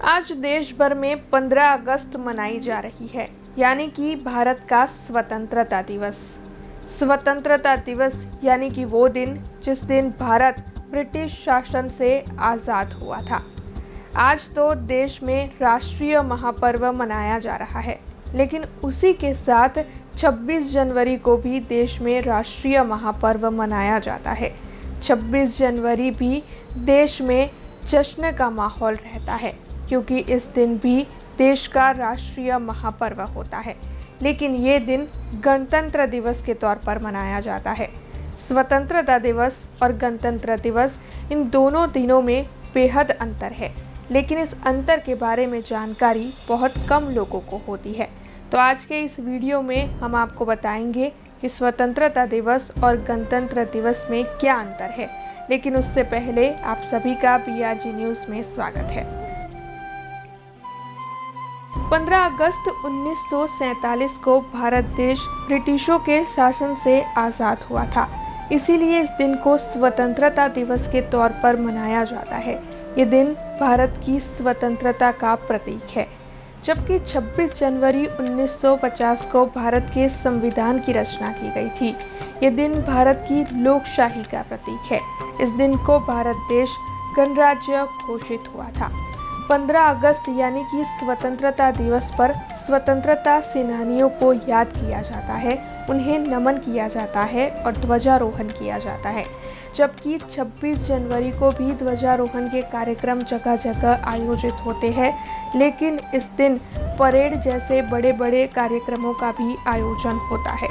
आज देश भर में 15 अगस्त मनाई जा रही है, यानी कि भारत का स्वतंत्रता दिवस। स्वतंत्रता दिवस यानी कि वो दिन जिस दिन भारत ब्रिटिश शासन से आज़ाद हुआ था। आज तो देश में राष्ट्रीय महापर्व मनाया जा रहा है, लेकिन उसी के साथ 26 जनवरी को भी देश में राष्ट्रीय महापर्व मनाया जाता है। 26 जनवरी भी देश में जश्न का माहौल रहता है, क्योंकि इस दिन भी देश का राष्ट्रीय महापर्व होता है। लेकिन ये दिन गणतंत्र दिवस के तौर पर मनाया जाता है। स्वतंत्रता दिवस और गणतंत्र दिवस, इन दोनों दिनों में बेहद अंतर है, लेकिन इस अंतर के बारे में जानकारी बहुत कम लोगों को होती है। तो आज के इस वीडियो में हम आपको बताएंगे कि स्वतंत्रता दिवस और गणतंत्र दिवस में क्या अंतर है। लेकिन उससे पहले आप सभी का BRG न्यूज़ में स्वागत है। 15 अगस्त 1947 को भारत देश ब्रिटिशों के शासन से आज़ाद हुआ था। इसीलिए इस दिन को स्वतंत्रता दिवस के तौर पर मनाया जाता है। ये दिन भारत की स्वतंत्रता का प्रतीक है। जबकि 26 जनवरी 1950 को भारत के संविधान की रचना की गई थी। ये दिन भारत की लोकशाही का प्रतीक है। इस दिन को भारत देश गणराज्य घोषित हुआ था। 15 अगस्त यानी कि स्वतंत्रता दिवस पर स्वतंत्रता सेनानियों को याद किया जाता है, उन्हें नमन किया जाता है और ध्वजारोहण किया जाता है। जबकि 26 जनवरी को भी ध्वजारोहण के कार्यक्रम जगह जगह आयोजित होते हैं, लेकिन इस दिन परेड जैसे बड़े बड़े कार्यक्रमों का भी आयोजन होता है।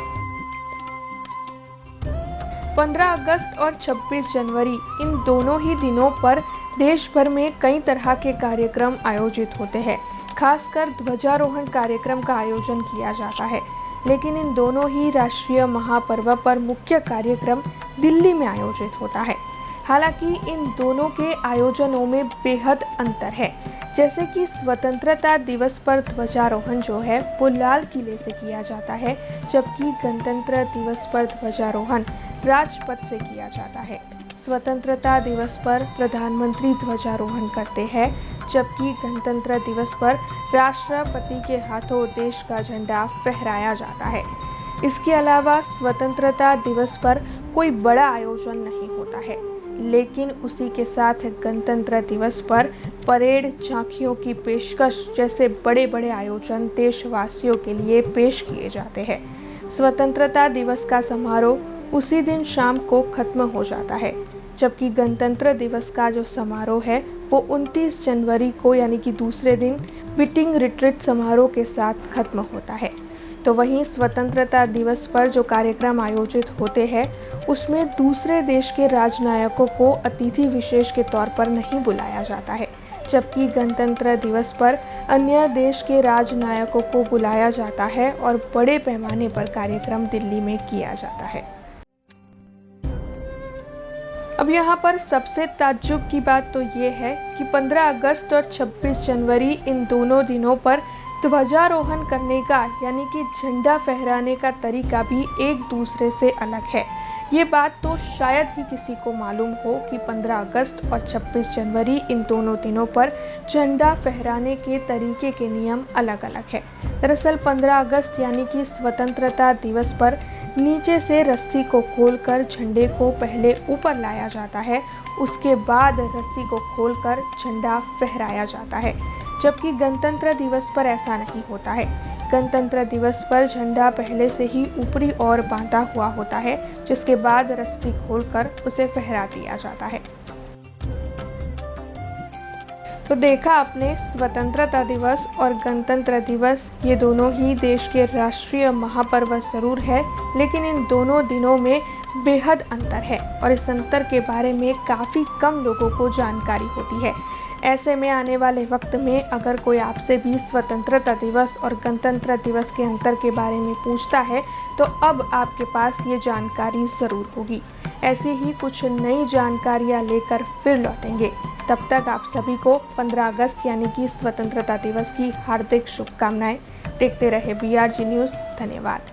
15 अगस्त और 26 जनवरी इन दोनों ही दिनों पर देश भर में कई तरह के कार्यक्रम आयोजित होते हैं। खासकर ध्वजारोहण कार्यक्रम का आयोजन किया जाता है। लेकिन इन दोनों ही राष्ट्रीय महापर्व पर मुख्य कार्यक्रम दिल्ली में आयोजित होता है। हालांकि इन दोनों के आयोजनों में बेहद अंतर है। जैसे कि स्वतंत्रता दिवस पर ध्वजारोहण जो है वो लाल किले से किया जाता है, जबकि गणतंत्र दिवस पर ध्वजारोहण राजपथ से किया जाता है। स्वतंत्रता दिवस पर प्रधानमंत्री ध्वजारोहण करते हैं, जबकि गणतंत्र दिवस पर राष्ट्रपति के हाथों देश का झंडा फहराया जाता है। इसके अलावा स्वतंत्रता दिवस पर कोई बड़ा आयोजन नहीं होता है, लेकिन उसी के साथ गणतंत्र दिवस पर परेड, झांकियों की पेशकश जैसे बड़े बड़े आयोजन देशवासियों के लिए पेश किए जाते हैं। स्वतंत्रता दिवस का समारोह उसी दिन शाम को खत्म हो जाता है, जबकि गणतंत्र दिवस का जो समारोह है वो 29 जनवरी को यानी कि दूसरे दिन बीटिंग रिट्रीट समारोह के साथ खत्म होता है। तो वहीं स्वतंत्रता दिवस पर जो कार्यक्रम आयोजित होते हैं उसमें दूसरे देश के राजनायकों को अतिथि विशेष के तौर पर नहीं बुलाया जाता है, जबकि गणतंत्र दिवस पर अन्य देश के राजनायकों को बुलाया जाता है और बड़े पैमाने पर कार्यक्रम दिल्ली में किया जाता है। अब यहाँ पर सबसे ताज्जुब की बात तो ये है कि 15 अगस्त और 26 जनवरी इन दोनों दिनों पर ध्वजारोहण करने का यानी कि झंडा फहराने का तरीका भी एक दूसरे से अलग है। ये बात तो शायद ही किसी को मालूम हो कि 15 अगस्त और 26 जनवरी इन दोनों दिनों पर झंडा फहराने के तरीके के नियम अलग अलग है। दरअसल 15 अगस्त यानी कि स्वतंत्रता दिवस पर नीचे से रस्सी को खोलकर झंडे को पहले ऊपर लाया जाता है, उसके बाद रस्सी को खोलकर झंडा फहराया जाता है। जबकि गणतंत्र दिवस पर ऐसा नहीं होता है। गणतंत्र दिवस पर झंडा पहले से ही ऊपरी ओर बांधा हुआ होता है, जिसके बाद रस्सी खोलकर उसे फहरा दिया जाता है। तो देखा आपने, स्वतंत्रता दिवस और गणतंत्र दिवस ये दोनों ही देश के राष्ट्रीय महापर्व जरूर है, लेकिन इन दोनों दिनों में बेहद अंतर है और इस अंतर के बारे में काफ़ी कम लोगों को जानकारी होती है। ऐसे में आने वाले वक्त में अगर कोई आपसे भी स्वतंत्रता दिवस और गणतंत्र दिवस के अंतर के बारे में पूछता है तो अब आपके पास ये जानकारी ज़रूर होगी। ऐसी ही कुछ नई जानकारियाँ लेकर फिर लौटेंगे। तब तक आप सभी को 15 अगस्त यानी कि स्वतंत्रता दिवस की हार्दिक शुभकामनाएं। देखते रहे BRG न्यूज़। धन्यवाद।